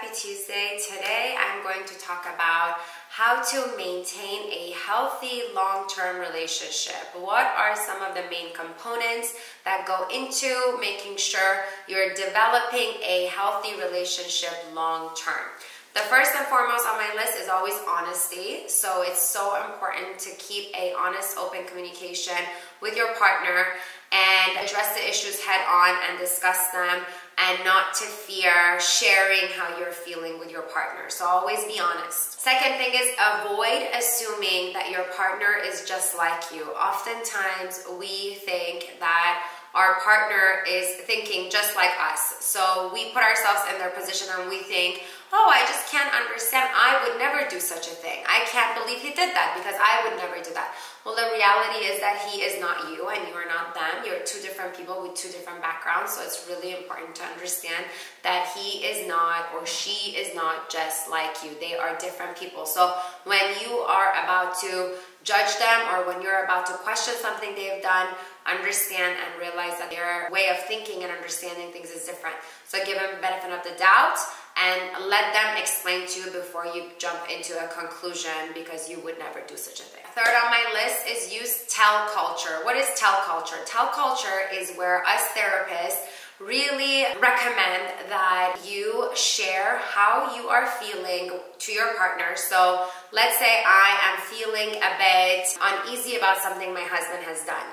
Therapy Tuesday. Today I'm going to talk about how to maintain a healthy long-term relationship. What are some of the main components that go into making sure you're developing a healthy relationship long-term? The first and foremost on my list is always honesty. So it's so important to keep a honest, open communication with your partner and address the issues head on and discuss them, and not to fear sharing how you're feeling with your partner. So always be honest. Second thing is avoid assuming that your partner is just like you. Oftentimes we think that our partner is thinking just like us. So we put ourselves in their position and we think, oh, I just can't understand. I would never do such a thing. I can't believe he did that because I would never do that. Well, the reality is that he is not you and you are not them. You're two different people with two different backgrounds. So it's really important to understand that he is not or she is not just like you. They are different people. So when you are about to judge them or when you're about to question something they've done, understand and realize that their way of thinking and understanding things is different. So give them the benefit of the doubt and let them explain to you before you jump into a conclusion, because you would never do such a thing. Third on my list is use tell culture. What is tell culture? Tell culture is where us therapists really recommend that you share how you are feeling to your partner. So let's say I am feeling a bit uneasy about something my husband has done.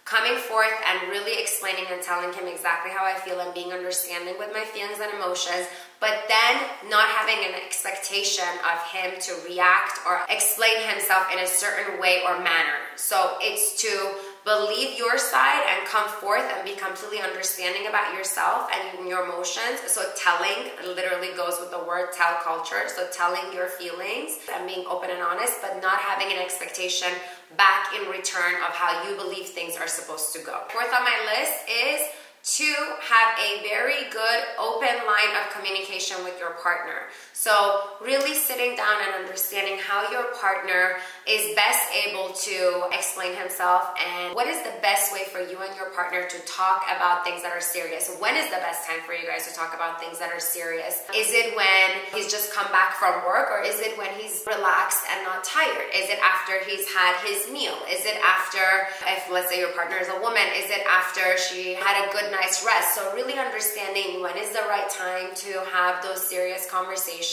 Coming forth and really explaining and telling him exactly how I feel and being understanding with my feelings and emotions, but then not having an expectation of him to react or explain himself in a certain way or manner. So it's to believe your side and come forth and be completely understanding about yourself and your emotions. So telling literally goes with the word tell culture. So telling your feelings and being open and honest, but not having an expectation back in return of how you believe things are supposed to go. Fourth on my list is to have a very good open line of communication with your partner. So really sitting down and understanding how your partner is best able to explain himself and what is the best way for you and your partner to talk about things that are serious. When is the best time for you guys to talk about things that are serious? Is it when he's just come back from work, or is it when he's relaxed and not tired? Is it after he's had his meal? Is it after, if let's say your partner is a woman, is it after she had a good night's rest? So really understanding when is the right time to have those serious conversations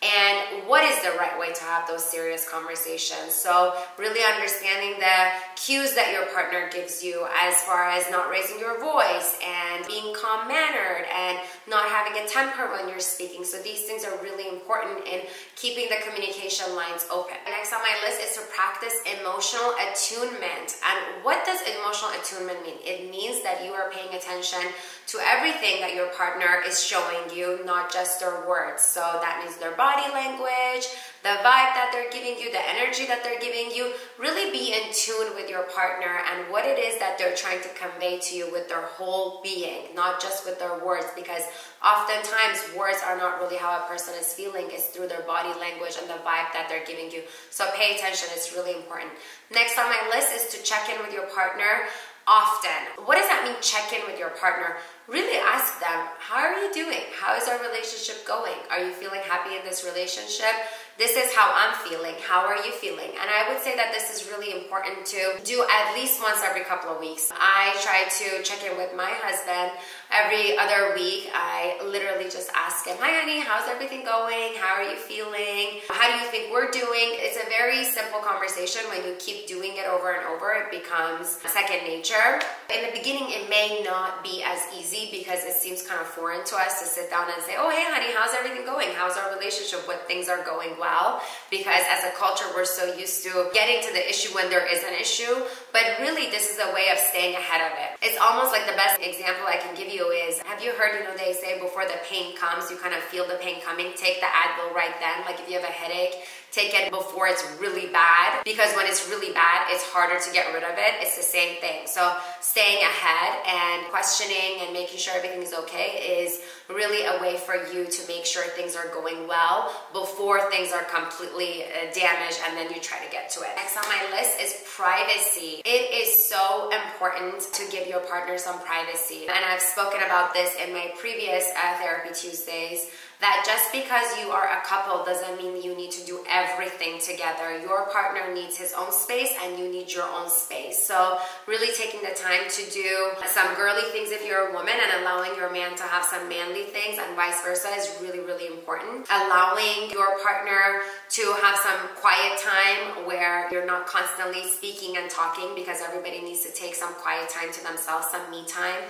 and what is the right way to have those serious conversations. So really understanding the cues that your partner gives you as far as not raising your voice and being calm-mannered and not having a temper when you're speaking. So these things are really important in keeping the communication lines open. Next on my list is to practice emotional attunement. And what does emotional attunement mean? It means that you are paying attention to everything that your partner is showing you, not just their words. So that means their body language, the vibe that they're giving you, the energy that they're giving you. Really be in tune with your partner and what it is that they're trying to convey to you with their whole being, not just with their words, because oftentimes words are not really how a person is feeling. It's through their body language and the vibe that they're giving you. So pay attention, it's really important. Next on my list is to check in with your partner often. What does that mean, check in with your partner? Really ask them, how are you doing? How is our relationship going? Are you feeling happy in this relationship? This is how I'm feeling. How are you feeling? And I would say that this is really important to do at least once every couple of weeks. I try to check in with my husband every other week. I literally just ask him, hi honey, how's everything going? How are you feeling? How do you think we're doing? It's a very simple conversation. When you keep doing it over and over, it becomes second nature. In the beginning, it may not be as easy because it seems kind of foreign to us to sit down and say, oh hey honey, how's everything going? How's our relationship? What things are going well? Because as a culture, we're so used to getting to the issue when there is an issue, but really this is a way of staying ahead of it. It's almost like the best example I can give you is, have you heard, they say before the pain comes, you kind of feel the pain coming, take the Advil right then. Like if you have a headache, take it before it's really bad, because when it's really bad, it's harder to get rid of it. It's the same thing. So staying ahead and questioning and making sure everything is okay is really a way for you to make sure things are going well before things are completely damaged and then you try to get to it. Next on my list is privacy. It is so important to give your partner some privacy. And I've spoken about this in my previous Therapy Tuesdays that just because you are a couple doesn't mean you need to do everything together. Your partner needs his own space and you need your own space. So really taking the time to do some girly things if you're a woman and allowing your man to have some manly things and vice versa is really, really important. Allowing your partner to have some quiet time where you're not constantly speaking and talking, because everybody needs to take some quiet time to themselves, some me time.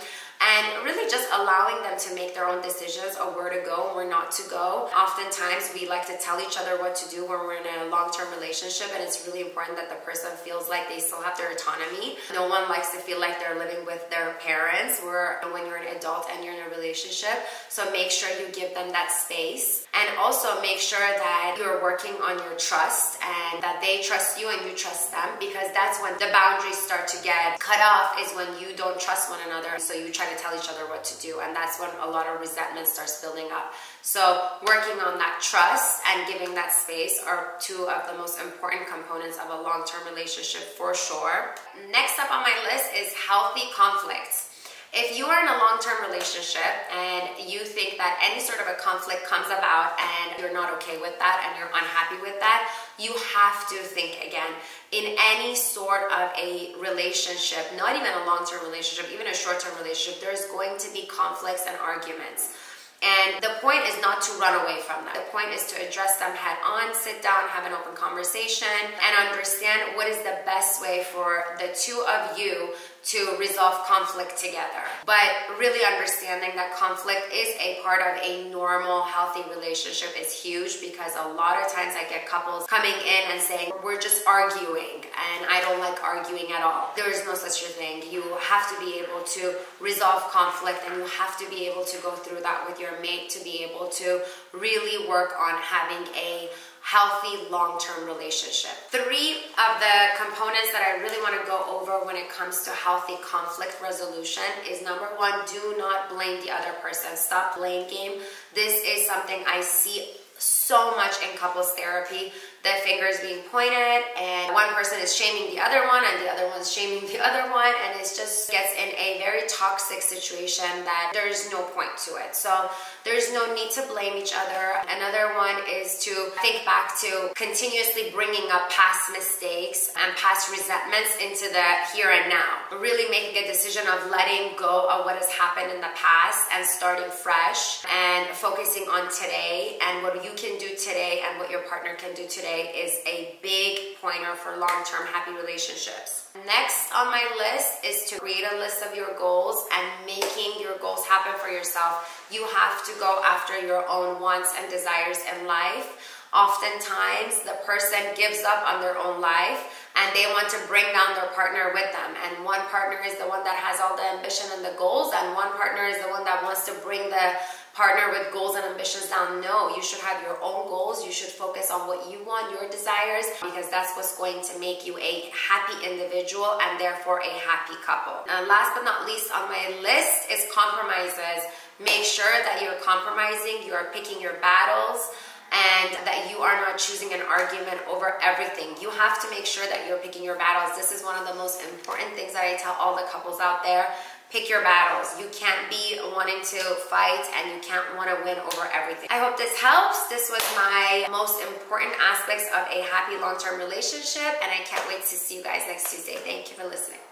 And really just allowing them to make their own decisions of where to go and where not to go. Oftentimes we like to tell each other what to do when we're in a long-term relationship, and it's really important that the person feels like they still have their autonomy. No one likes to feel like they're living with their parents when you're an adult and you're in a relationship. So make sure you give them that space, and also make sure that you're working on your trust and that they trust you and you trust them, because that's when the boundaries start to get cut off, is when you don't trust one another. So you try to tell each other what to do, and that's when a lot of resentment starts building up. So working on that trust and giving that space are two of the most important components of a long-term relationship for sure. Next up on my list is healthy conflict. If you are in a long-term relationship and you think that any sort of a conflict comes about and you're not okay with that and you're unhappy with that, you have to think again. In any sort of a relationship, not even a long-term relationship, even a short-term relationship, there's going to be conflicts and arguments. And the point is not to run away from that. The point is to address them head on, sit down, have an open conversation, and understand what is the best way for the two of you to resolve conflict together. But really understanding that conflict is a part of a normal, healthy relationship is huge, because a lot of times I get couples coming in and saying, we're just arguing and I don't like arguing at all. There is no such thing. You have to be able to resolve conflict, and you have to be able to go through that with your mate to be able to really work on having a healthy long-term relationship. 3 of the components that I really want to go over when it comes to healthy conflict resolution is, number 1, do not blame the other person. Stop blame game. This is something I see so much in couples therapy. The finger is being pointed and one person is shaming the other one and the other one's shaming the other one, and it just gets in a very toxic situation that there's no point to it. So there's no need to blame each other. Another one is to think back to continuously bringing up past mistakes and past resentments into the here and now. Really making a decision of letting go of what has happened in the past and starting fresh and focusing on today and what you can do today and what your partner can do today is a big pointer for long-term happy relationships. Next on my list is to create a list of your goals and making your goals happen for yourself. You have to go after your own wants and desires in life. Oftentimes, the person gives up on their own life and they want to bring down their partner with them. And one partner is the one that has all the ambition and the goals, and one partner is the one that wants to bring the partner with goals and ambitions down. No, you should have your own goals. You should focus on what you want, your desires, because that's what's going to make you a happy individual and therefore a happy couple. And last but not least on my list is compromises. Make sure that you're compromising, you are picking your battles, and that you are not choosing an argument over everything. You have to make sure that you're picking your battles. This is one of the most important things that I tell all the couples out there. Pick your battles. You can't be wanting to fight and you can't want to win over everything. I hope this helps. This was my most important aspects of a happy long-term relationship, and I can't wait to see you guys next Tuesday. Thank you for listening.